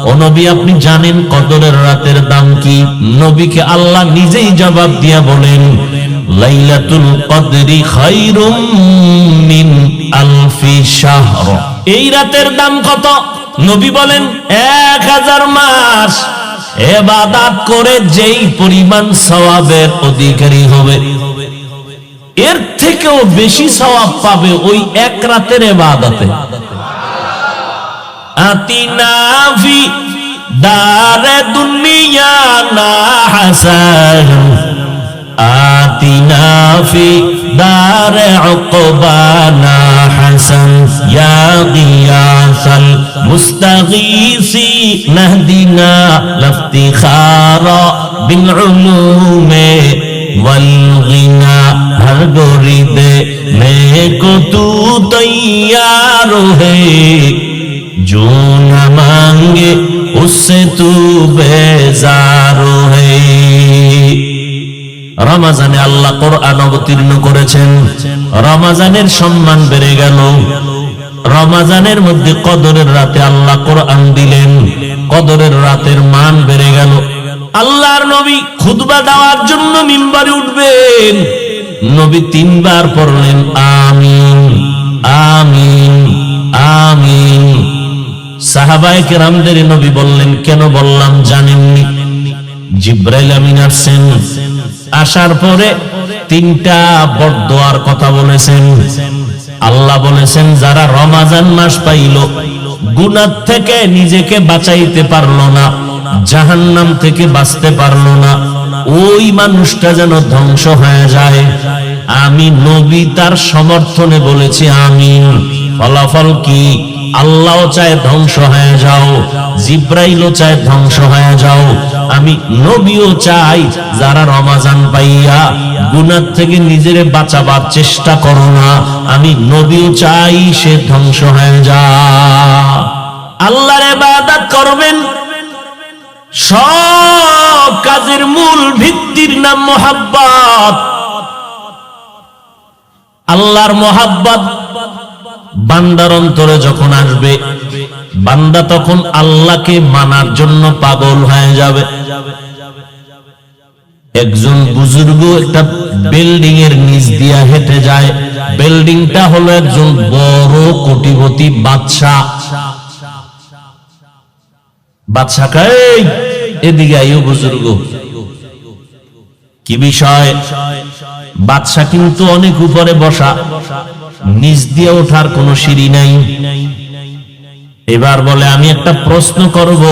ও নবী আপনি জানেন কদরের রাতের দাম কি? নবীকে আল্লাহ নিজেই জবাব দিয়া বলেন, লাইলাতুল কদরি খায়রুম মিন আলফি শাহর। এই রাতের দাম কত? নবী বলেন 1000 মাস। ইবাদত করে যেই পরিমাণ সওয়াবের অধিকারী হবে, এর থেকেও বেশি সওয়াব পাবে ওই এক রাতের ইবাদতে। আতিনা ফি দারে দুনিয়া না হাসান, আতিনা ফি দারে উকবানা হাসান, ইয়া গিয়াসাল মুস্তাগীসি নাহদিনা লাফতিখারা বিল উলুমে ওয়াল গিনা, হর গরিদে নেকো তু তৈয়ার হে, जो न मांगे उससे तू बेजार है। রমজানে আল্লাহ কোরআন অবতীর্ণ করেছেন, রমজানের সম্মান বেড়ে গেল। রমজানের মধ্যে কদরের রাতে আল্লাহ কোরআন দিলেন, কদরের রাতের মান বেড়ে গেল। আল্লাহর নবী খুতবা দেওয়ার জন্য মিম্বারে উঠবেন, নবী 3 বার পড়লেন আমিন আমিন আমিন। সাহাবায়ে কেরামদের নবী বললেন, কেন বললাম জানেননি? জিবরাইল আমিন আসছেন, আসার পরে 3টা বদদোয়ার কথা বলেছেন। আল্লাহ বলেছেন, যারা রমজান মাস পাইল, গুনাহ থেকে নিজেকে বাঁচাইতে পারলো না, জাহান্নাম থেকে বাঁচতে পারলো না, ওই মানুষটা যেন ধ্বংস হয়ে যায়। আমি নবী তার সমর্থনে বলেছি আমিন। ফলাফল কি? আল্লাহও চায় ধ্বংস হয়ে যাও, জিব্রাইলও চায় ধ্বংস হয়ে যাও, আমি নবীও চাই যারা রমজান পাইয়া গুনাহ থেকে নিজেরে বাঁচাবার চেষ্টা করো না, আমি নবীও চাই সে ধ্বংস হয়ে যা। আল্লাহর ইবাদত করবেন, সব কাজের মূল ভিত্তির নাম মুহাব্বত। আল্লাহর মুহাব্বত বান্দার অন্তরে যখন আসবে, বান্দা তখন আল্লাহকে মানার জন্য পাগল হয়ে যাবে। একজন বুজুর্গ একটা বিল্ডিং এর নিচ দিয়া হেঁটে যায়, বিল্ডিংটা হলো একজন বড় কোটিপতি বাদশা। বাদশা কয়, এদিকে আইও বুজুর্গ, কি বিষয়? বাদশা কিন্তু অনেক উপরে বসা, নিচ দিয়ে ওঠার কোন সিঁড়ি নাই। এবার বলে, আমি একটা প্রশ্ন করব,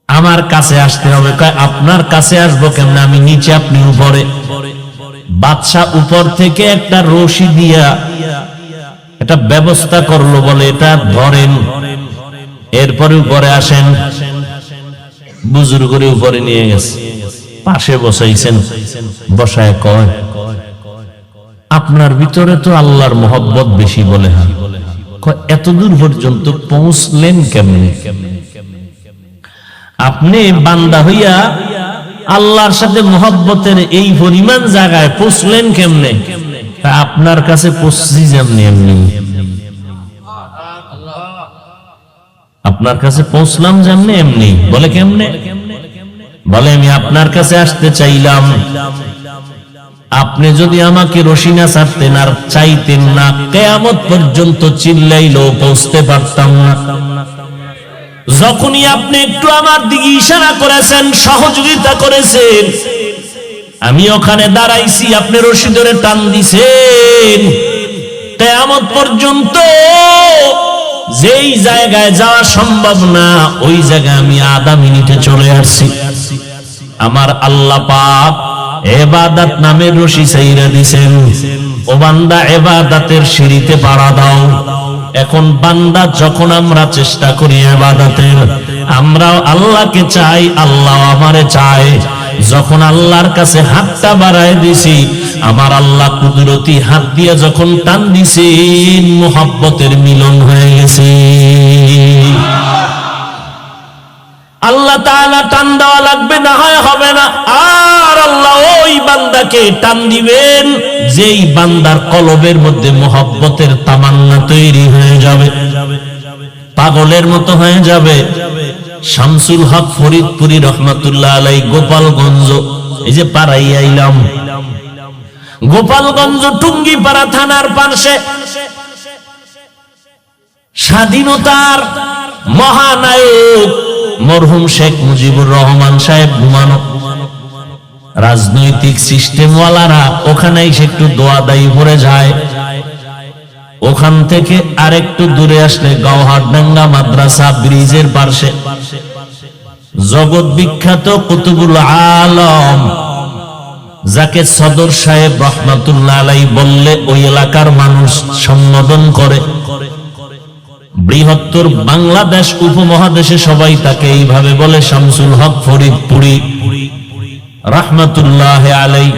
আমার কাছে আসতে হবে। কয়, আপনার কাছে আসবো কেমনে? আমি নিচে, আপনি উপরে। বাদশা উপর থেকে একটা রশি দিয়া একটা ব্যবস্থা করলো, বলে এটা ধরেন, এরপরে উপরে আসেন। বুজুর্গরে উপরে নিয়ে গেছে, পাশে বসাইছেন, বসায় কয়, আপনার ভিতরে তো আল্লাহর মোহব্বত বেশি বলে, এত দূর পর্যন্ত পৌঁছলেন কেমনে? আপনি বান্দা হইয়া আল্লাহর সাথে মোহব্বতের এই পরিমাণ জায়গায় পৌঁছলেন কেমনে? আপনার কাছে পৌঁছছি যেমনি এমনি, আপনার কাছে পৌঁছলাম যেমনি এমনি। বলে কেমনে? বলে, আমি আপনার কাছে আসতে চাইলাম, আপনি যদি আমাকে রশি না ছাড়তেন আর চাইতেন না, কিয়ামত পর্যন্ত চিল্লাইলেও পৌঁছতে পারতাম না। যখনই আপনি একটু আমার দিকে ইশারা করেছেন, সহযোগিতা করেছেন, আমি ওখানে দাঁড়াইছি, আপনি রশি ধরে টান দিছেন, কিয়ামত পর্যন্ত যেই জায়গায় যাওয়া সম্ভব না, ওই জায়গায় আমি আধা মিনিটে চলে আসছি। আমার আল্লাহ পাক ইবাদত নামের রশি ছাইরা দিছেন। ও বান্দা, ইবাদতের সিঁড়িতে পাড়া দাও। এখন বান্দা, যখন আমরা চেষ্টা করি ইবাদতের, আমরাও আল্লাহকে চাই, আল্লাহ আমারে চায়। যখন আল্লাহর কাছে হাতটা বাড়ায় দিছি, আমার আল্লাহ কুদরতি হাত দিয়ে যখন টান দিছেন, মুহাব্বতের মিলন হয়ে গেছে। আল্লাহ তাআলা টান দেওয়া লাগবে, না হয় হবে না। আর আল্লাহ ওই বান্দাকে টান দিবেন যেই বান্দার কলবের মধ্যে মুহাব্বতের তামান্না তৈরি হয়ে যাবে। পাগলের মতো হয়ে যাবে। শামসুল হক ফরিদপুরি রহমাতুল্লাহ আলাই গোপালগঞ্জ, এই যে পাড়াই আইলাম, গোপালগঞ্জ টুঙ্গিপাড়া থানার পাশে স্বাধীনতার মহানায়ক মরহুম শেখ মুজিবুর রহমান সাহেব ঘুমানো। রাজনৈতিক সিস্টেমওয়ালারা ওখানে এসে একটু দোয়া দায়ী ভরে যায়। ওখান থেকে আরেকটু দূরে আসলে গওহারডাঙ্গা মাদ্রাসা ব্রিজের পাশে জগৎ বিখ্যাত কুতুবুল আলম, যাকে সদর সাহেব রহমাতুল্লাহ আলাইহি বললে ওই এলাকার মানুষ সম্বোধন করে। বৃহত্তর বাংলাদেশ উপমহাদেশে সবাই তাকে এইভাবে বলে, শামসুল হক ফরিদপুরি রাহমাতুল্লাহ আলাইহি।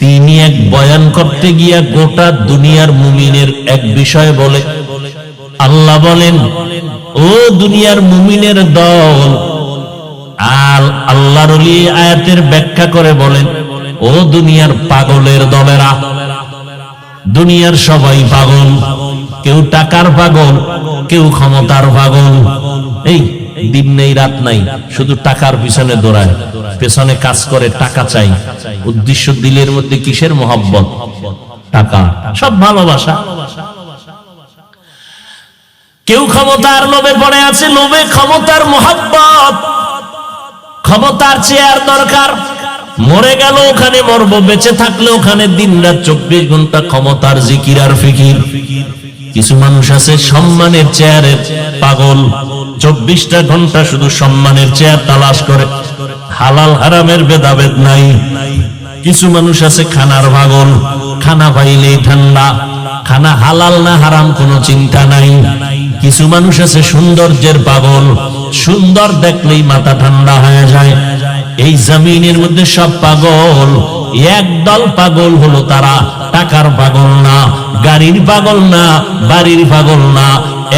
তিনি এক বয়ান করতে গিয়া গোটা দুনিয়ার মুমিনের এক বিষয় বলে, আল্লাহ বলেন, ও দুনিয়ার মুমিনের দল। আর আল্লাহর ওলি আয়াতের ব্যাখ্যা করে বলেন, ও দুনিয়ার পাগলের দলেরা। দুনিয়ার সবাই পাগল, কেউ টাকার পাগল, কেউ ক্ষমতার পাগল। এই দিন নেই রাত নাই, শুধু টাকার পিছনে দৌড়ায়, পেছনে কাজ করে, টাকা চাই। উদ্দেশ্য দিলের মধ্যে কিসের মহব্বত? টাকা, সব ভালোবাসা। কেউ ক্ষমতার লোভে পড়ে আছে, লোভে ক্ষমতার মহব্বত, ক্ষমতার চেয়ার দরকার। মরে গেল ওখানে মরব, বেঁচে থাকলে ওখানে দিন রাত 24 ঘন্টা ক্ষমতার জিকির আর ফিকির। কিছু মানুষ আছে সম্মানের চেয়ারের পাগল, 24টা ঘন্টা শুধু সম্মানের চেয়ার তালাশ করে, হালাল হারামের ভেদাভেদ নাই। কিছু মানুষ আছে খানার পাগল, খানা পাইলেই ঠান্ডা, খানা হালাল না হারাম কোনো চিন্তা নাই। কিছু মানুষ আছে সৌন্দর্যের পাগল, সুন্দর দেখলেই মাথা ঠান্ডা হয়ে যায়। এই জমিনের মধ্যে সব পাগল, একদল পাগল হলো তারা টাকার পাগল না, গাড়ির পাগল না, বাড়ির পাগল না।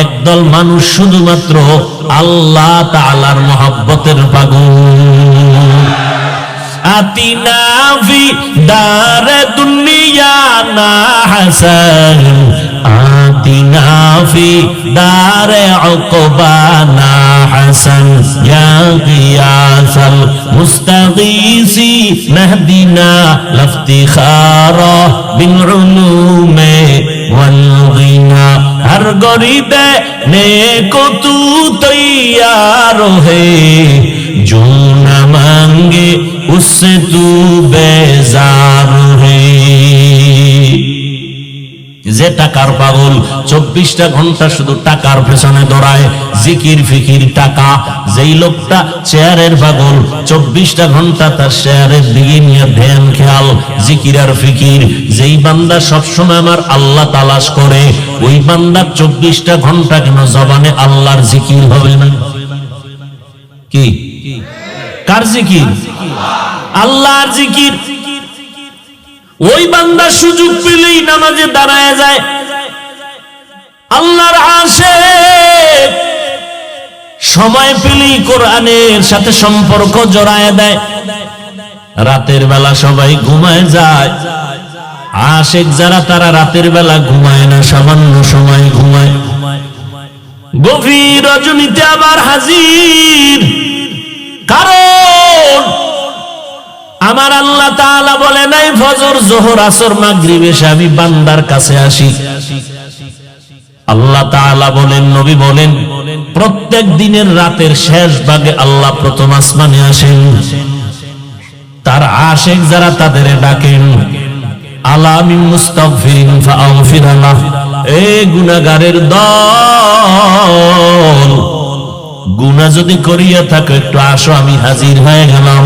একদল মানুষ শুধুমাত্র আল্লাহ তাআলার মহব্বতের পাগল। আতিনা ফি দারে দুনিয়া না হাসান, আতিনা ফি দারে উকবা না হাসান, ইয়া গিয়াসাল মুস্তাগীসি নাহদিনা লাফতিখারা বিল উলুমে ওয়াল গিনা। हर गरीबे नेको तू तैयार है, जो न मांगे उससे तू बेजार है। যে টাকার পাগল, 24টা ঘন্টা শুধু টাকার পেছনে দৌড়ায়, জিকির ফিকির টাকা। যেই লোকটা চেয়ারের পাগল, 24টা ঘন্টা তার চেয়ারের দিকে নিয়ে ধ্যান খেয়াল, জিকির আর ফিকির। যেই বান্দা সবসময় আমার আল্লাহ তালাশ করে, ওই বান্দা 24টা ঘন্টা কেন জবানে আল্লাহর জিকির হবে না? কি কার জিকির? আল্লাহর জিকির। ওই বান্দা সুযোগ পেলেই নামাজে দাঁড়ায় যায়, আল্লাহর আশিক। সময় পেলেই কোরআনের সাথে সম্পর্ক জড়ায় দেয়। রাতের বেলা সবাই ঘুমায় যায়, আশিক যারা তারা রাতের বেলা ঘুমায় না, সামান্য সময় ঘুমায়। গভীর রজনীতে আবার হাজির। কারণ আমার আল্লাহ তাআলা বলে নাই ফজর যোহর আসর মাগরিব এসে আমি বান্দার কাছে আসি। আল্লাহ তাআলা বলেন, নবী বলেন, প্রত্যেক দিনের রাতের শেষ ভাগে আল্লাহ প্রথম আসমানে আসেন। তার আশিক যারা তাদের ডাকেন, আলা মিন মুস্তাগফিরিন ফাগফির লাহ। এই গুনাহগারের দল, গুনাহ যদি করিয়া থাকো একটু আসো, আমি হাজির হয়ে গেলাম।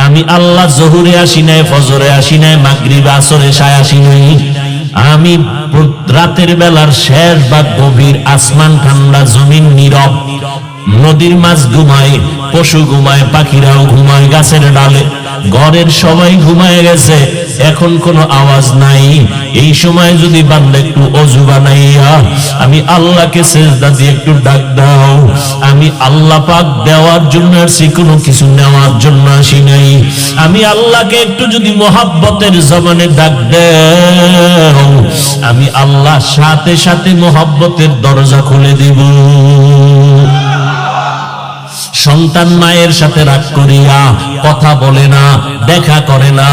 আমি আল্লাহ জোহরে আসি নাই, ফজরে আসি নাই, মাগরিব আসরে শায় আসি নাই। আমি রাতের বেলার শেষ ভাগ গভীর, আসমান ঠান্ডা, জমিন নীরব, নদীর মাছ ঘুমায়, পশু ঘুমায়, পাখিরাও ঘুমায় গাছের ডালে। ঘরের সবাই ঘুমায় গেছে, এখন কোনো আওয়াজ নাই। এই সময় যদি বান্দা একটু ওযু বানাইয়া আমি আল্লাহকে সিজদা দিয়ে একটু ডাক দাও, আমি আল্লাহ পাক দেওয়ার জন্য আসি, কোনো কিছু নেওয়ার জন্য আসি নাই। আমি আল্লাহকে একটু যদি মোহাব্বতের জবানে ডাক দাও, আমি আল্লাহ সাথে সাথে মোহাব্বতের দরজা খুলে দিব। সন্তান মায়ের সাথে রাগ করিয়া কথা বলে না, দেখা করে না,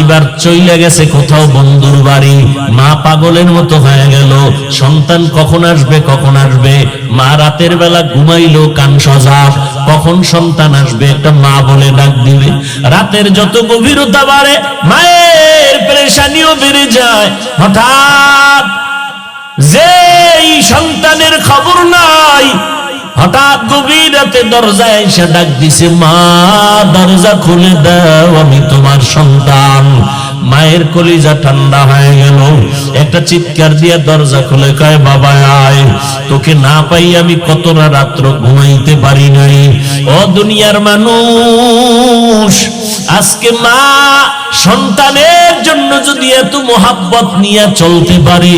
এবার চলে গেছে কোথাও বন্ধুর বাড়ি, মা পাগলের মতো হয়ে গেল। সন্তান কখন আসবে কখন আসবে, মা রাতের বেলা ঘুমাইলো কান সজাগ, কখন সন্তান আসবে একটা মা বলে ডাক দিবে। রাতের যত গভীরতা বাড়ে মায়ের পেরেশানিও বেড়ে যায়। হঠাৎ যেই সন্তানের খবর নাই, হঠাৎ গভীর রাতে দরজায় এসে ডাক দিছে, মা দরজা খুলে দাও, আমি তোমার সন্তান। মায়ের কলিজা ঠান্ডা হয়ে গেল, একটা চিৎকার দিয়ে দরজা খুলে কয়, বাবা আয়, তোকে না পাই আমি কতটা রাত্র ঘুমাইতে পারি নাই। ও দুনিয়ার মানুষ, আজকে মা সন্তানের জন্য যদি এত মোহাব্বত নিয়ে চলতে পারে,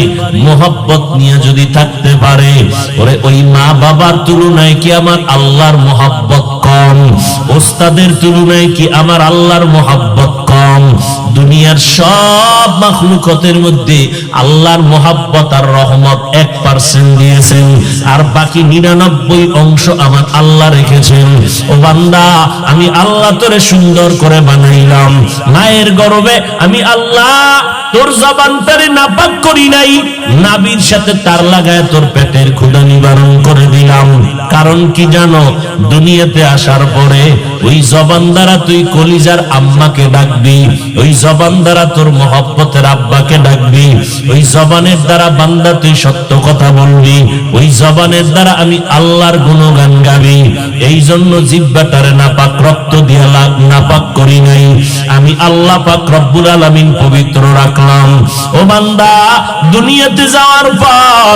মোহাব্বত নিয়ে যদি থাকতে পারে, ওরে ওই মা বাবার তুলনায় কি আমার আল্লাহর মোহাব্বত কম? ওস্তাদের তুলনায় কি আমার আল্লাহর মোহাব্বত কম? দুনিয়ার সব মাখলুকাতের মধ্যে আল্লাহর মোহাব্বত আর রহমত 1% দিয়েছেন, আর বাকি 99 আমার আল্লাহ রেখেছেন। ও বান্দা, আমি আল্লাহ তোরে সুন্দর করে বানাইলাম, মায়ের গর্ভে আমি আল্লাহ তোর জবানটারে নাপাক করি নাই, নাবির সাথে তার লাগায় তোর পেটের ক্ষুধা নিবারণ করে দিলাম। কারণ কি জানো? দুনিয়াতে আসার পরে ওই জবান দ্বারা তুই কলিজার আম্মাকে ডাকবি, ওই জবান দ্বারা তোর মহব্বতের আব্বাকে ডাকবি, ওই জবানের দ্বারা বান্দা তুই সত্য কথা বলবি, ওই জবানের দ্বারা আমি আল্লাহর গুণগান গাবি। এই জন্য জিহ্বাটারে নাপাক রক্ত দিয়া নাপাক করি নাই, আমি আল্লাহ পাক রব্বুল আলামিন পবিত্র রাখলাম। ও বান্দা, দুনিয়াতে যাওয়ার পর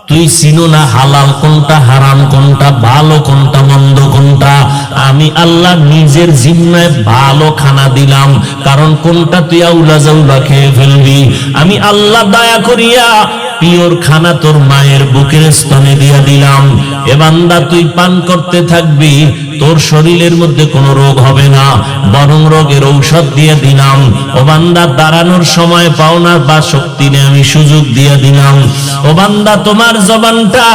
তুই চিনো না হালাল কোনটা, হারাম কোনটা, ভালো কোনটা, মন্দ কোনটা। আমি আল্লাহ নিজের জিম্মায় ভালো খানা দিলাম, কারণ কোনটা তুই আউলা জাউলা খেয়ে ফেলবি। আমি আল্লাহ দয়া করিয়া পিওর খানা তোর মায়ের বুকের স্তনে দিয়া দিলাম। এ বান্দা, তুই পান করতে থাকবি, তোর শরীরের মধ্যে কোনো রোগ হবে না, বরং রোগের ঔষধ দিয়ে দিলাম। ও বান্দা, দাঁড়ানোর সময় পাও না বা শক্তি নেই, আমি সুযোগ দিয়ে দিলাম। ও বান্দা, তোমার জবানটা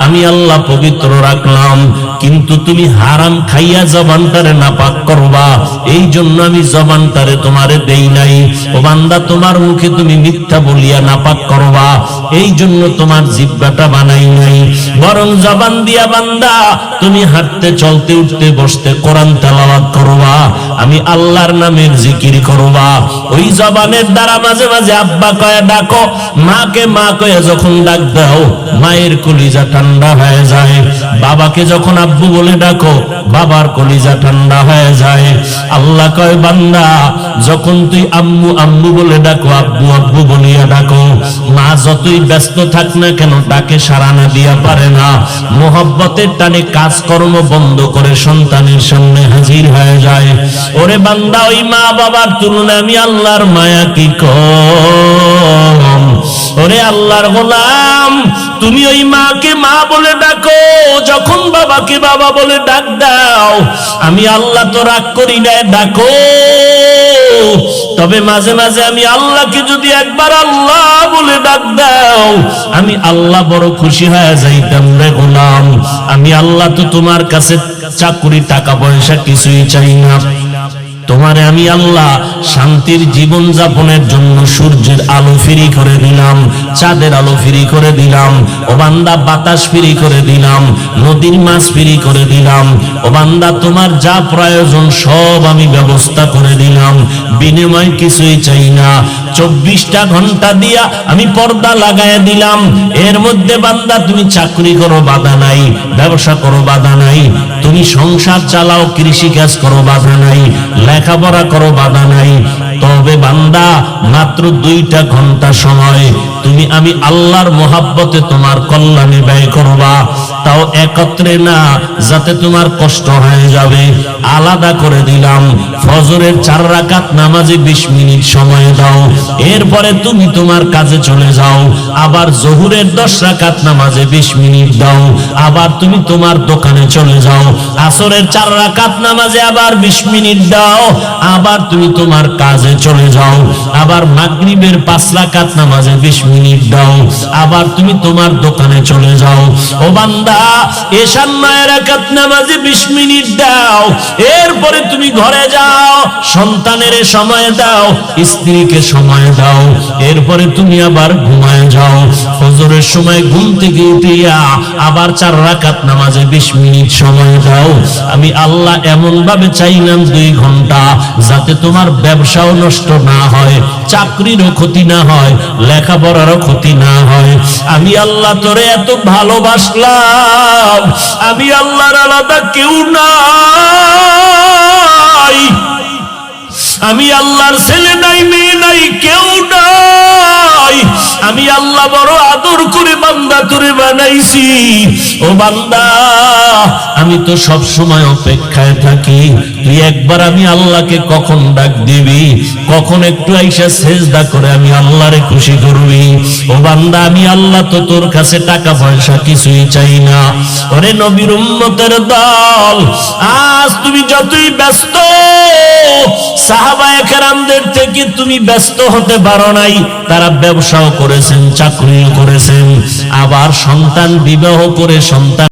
আমি আল্লাহ পবিত্র রাখলাম, কিন্তু তুমি হারাম খাইয়া জবানটারে নাপাক করবা, এই জন্য আমি জবানটারে তোমারে দেই নাই। ও বান্দা, তোমার মুখে তুমি মিথ্যা বলিয়া নাপাক করবা, এই জন্য তোমার জিহ্বাটা বানাই নাই। বরং জবান দিয়া বান্দা তুমি হাঁটতে চলতে উঠতে বসতে কোরআন তেলাওয়াত করবা, আমি আল্লাহর নামের জিকির করবা। ওই জবানের দ্বারা মাঝে মাঝে আব্বা কয়ে ডাকো, মাকে মা কয়ে যখন ডাক দাও, মায়ের কলিজা ঠান্ডা হয়ে যায়। বাবাকে যখন আব্বু বলে ডাকো, বাবার কলিজা ঠান্ডা হয়ে যায়। আল্লাহ কয়, বান্দা যখন তুই আম্মু আম্মু বলে ডাকো, আব্বু আব্বু বলিয়া ডাকো, মা যতই ব্যস্ত থাক না কেন ডাকে সাড়া না দিয়া পারে না, মোহব্বতের টানে কাজকর্ম বন্ধ করে সন্তানের সামনে হাজির হয়ে যায়। ওরে বান্দা, ওই মা বাবার তুলনায় আমি আল্লাহর মায়া কি কম? ওরে আল্লাহর গোলাম, তুমি ওই মাকে মা বলে ডাকো, যখন বাবাকে বাবা বলে ডাক দাও, আমি আল্লাহ তো রাগ করি না, ডাকো। তবে মাঝে মাঝে আমি আল্লাহকে যদি একবার আল্লাহ বলে ডাক দাও, আমি আল্লাহ বড় খুশি হয়ে যাইতাম রে গোলাম। আমি আল্লাহ তো তোমার কাছে চাকরি টাকা পয়সা কিছুই চাই না, তোমারে আমি আল্লাহ শান্তির জীবন যাপনের জন্য সূর্যের আলো ফ্রি করে দিলাম, চাঁদের আলো ফ্রি করে দিলাম। ও বান্দা, বাতাস ফ্রি করে দিলাম, নদীর মাছ ফ্রি করে দিলাম। ও বান্দা, তোমার যা প্রয়োজন সব আমি ব্যবস্থা করে দিলাম, বিনিময় কিছুই চাই না। 24টা ঘন্টা দিয়া আমি পর্দা লাগায় দিলাম। এর মধ্যে বান্দা তুমি চাকরি করো, বাধা নাই, ব্যবসা করো, বাধা নাই, তুমি সংসার চালাও, কৃষি কাজ করো, বাধা নাই, লেখাপড়া করো, বাধা নাই। তবে বান্দা মাত্র 2টা ঘন্টা সময় তুমি আমি আল্লাহর মোহাব্বতে তোমার কল্যাণে ব্যয় করবা, তাও একত্রে না, যাতে তোমার কষ্ট হয়ে যাবে। আলাদা করে দিলাম, ফজরের 4 রাকাত নামাজে 20 মিনিট সময় দাও, এরপরে তুমি তোমার কাজে চলে যাও। আবার জোহরের 10 রাকাত নামাজে 20 মিনিট দাও, আবার তুমি তোমার দোকানে চলে যাও। আসরের 4 রাকাত নামাজে আবার 20 মিনিট দাও, আবার তুমি তোমার কাজে চলে যাও। আবার মাগরিবের 5 রাকাত নামাজে 20 মিনিট দাও, আবার তুমি তোমার দোকানে চলে যাও। ও বান্দা, এশার 9 রাকাত নামাজে 20 মিনিট দাও, এরপরে তুমি ঘরে যাও, সন্তানের সময় দাও, স্ত্রীকে সময় দাও, এরপরে তুমি আবার ঘুমায় যাও। ফজরের সময় ঘুম থেকে উঠিয়া আবার 4 রাকাত নামাজে 20 মিনিট সময় দাও। আমি আল্লাহ এমন ভাবে চাইলাম 2 ঘন্টা, যাতে তোমার ব্যবসাও নষ্ট না হয়, চাকরিরও ক্ষতি না হয়, লেখাপড়ারও ক্ষতি না হয়। আমি আল্লাহ তোরে এত ভালোবাসলাম, আমি আল্লাহর আলাদা কেউ নাই, আমি আল্লাহর ছেলে নাই, মেয়ে নাই, কেউ নাই। আমি আল্লাহ বড় আদর করে বান্দা তোরে বানাইছি। ও বান্দা, আমি তো সব সময় অপেক্ষায় থাকি তুই একবার আমি আল্লাহকে কখন ডাক দিবি, কখন একটু আইসা সেজদা করে আমি আল্লাহরে খুশি করবি। ও বান্দা, আমি আল্লাহ তো তোর কাছে টাকা পয়সা কিছুই চাই না। ওরে নবীর উম্মতের দল, আজ তুমি যতই ব্যস্ত, সাহাবায়ে কেরামদের থেকে তুমি ব্যস্ত হতে পারো নাই। তারা ব্যবসাও করেছেন, চাকরিও করেছেন, আবার সন্তান বিবাহ করে সন্তান